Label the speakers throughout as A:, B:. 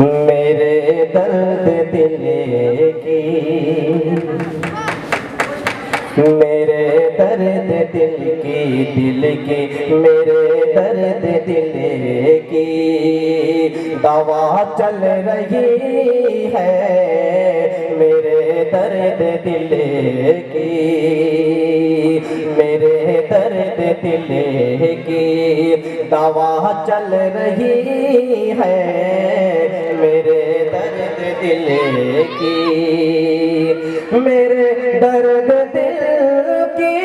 A: मेरे दर्द दिल की, मेरे दर्द दिल की, मेरे दर्द दिल की दवा चल रही है। मेरे दर्द दिल की, मेरे दर्द दिल की दवा चल रही है। मेरे दर्द दिल की, मेरे दर्द दिल की,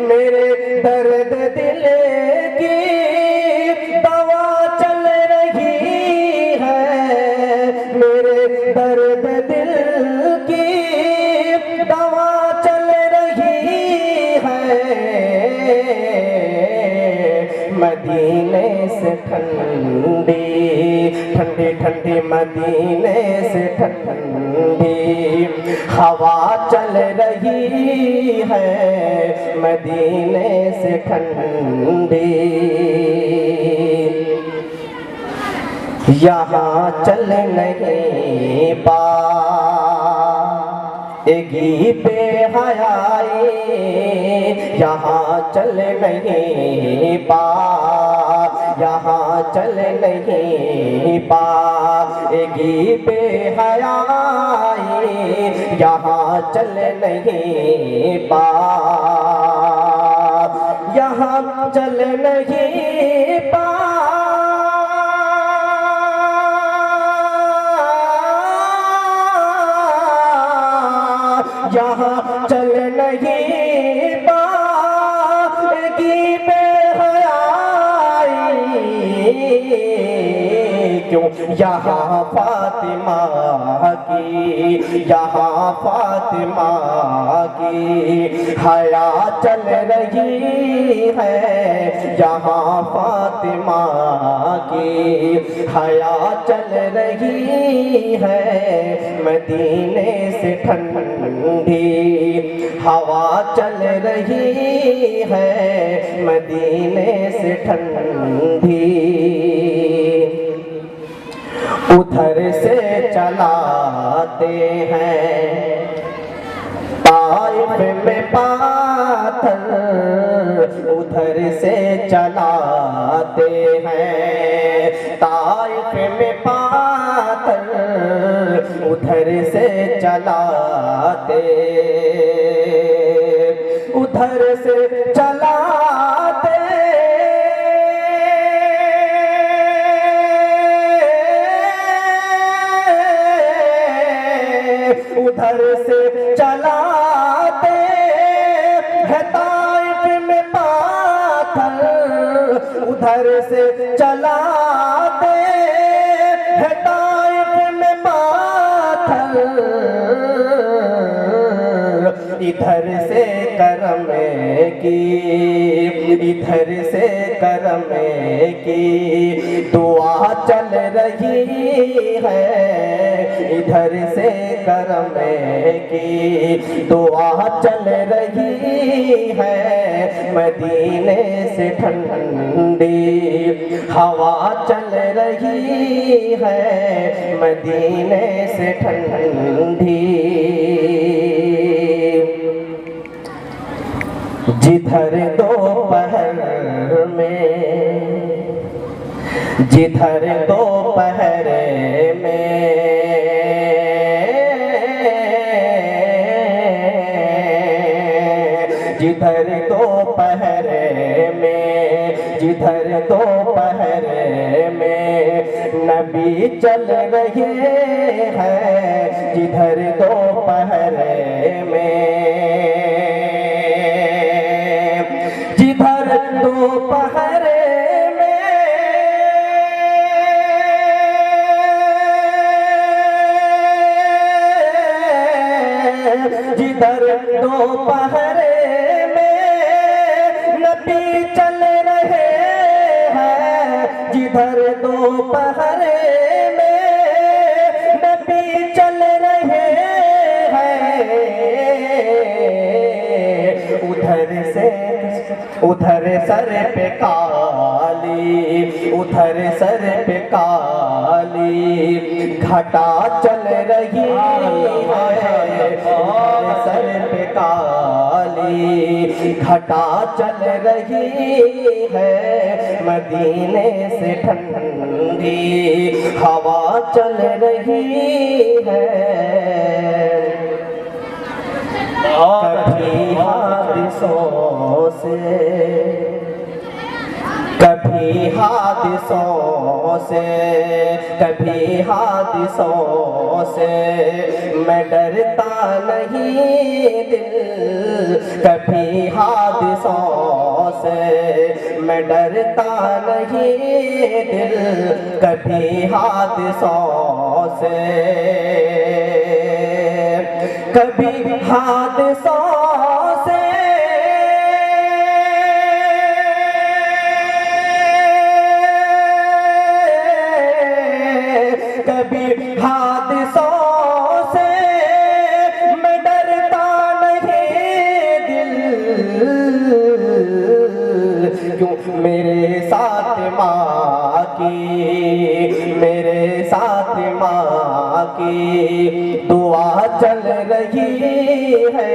A: मेरे दर्द दिल की दवा चल रही है। मेरे दर्द दिल की दवा चल रही है। मदीने से ठंडी ठंडी ठंडी, मदीने से ठंडी हवा चल रही है। मदीने से ठंडी यहाँ चल नहीं पाएगी बेहयाई, यहाँ चल नहीं यहाँ चल नहीं पाएगी बेहयाई, यहाँ चल नहीं यहाँ चल नहीं यहाँ चल नहीं पाएगी बेहयाई। क्यों यहाँ फातिमा की, यहाँ फातिमा की हया चल रही है। यहाँ फातिमा की हया चल रही है। मदीने से ठंडी हवा चल रही है। मदीने से ठंडी उधर से चलाते हैं ताइफ में पाथर, उधर से चलाते हैं ताइफ में पाथर, उधर से चलाते, उधर से चलाते, उधर से चलाते हैं ताइफ में पाथर, उधर से चलाते हैं ताइफ में पाथर। इधर से करम की, इधर से करम की दुआ चल रही है। इधर से करम की दुआ चल रही है। मदीने से ठंडी हवा चल रही है। मदीने से ठंडी जिधर दोपहर में, जिधर दोपहर में जिधर दोपहर में, जिधर दोपहर में नबी चल रहे हैं। जिधर दोपहर में, जिधर दोपहर में, जिधर दोपहर नबी चल रहे हैं। जिधर दोपहर में नबी चल रहे उधर सर पे काली, उधर सर पे काली घटा चल रही है, उधर सर पे काली घटा चल रही है, मदीने से ठंडी हवा चल रही है। कभी हादिसों से, कभी हादिसों से, कभी हादिसों से मैं डरता नहीं दिल, कभी हादिसों से मैं डरता नहीं दिल, कभी हादिसों से, कभी हादिसों से, कभी हादिसों से मैं डरता नहीं दिल, क्यों मेरे साथ माँ की, मेरे साथ माँ की दुआ चल रही है।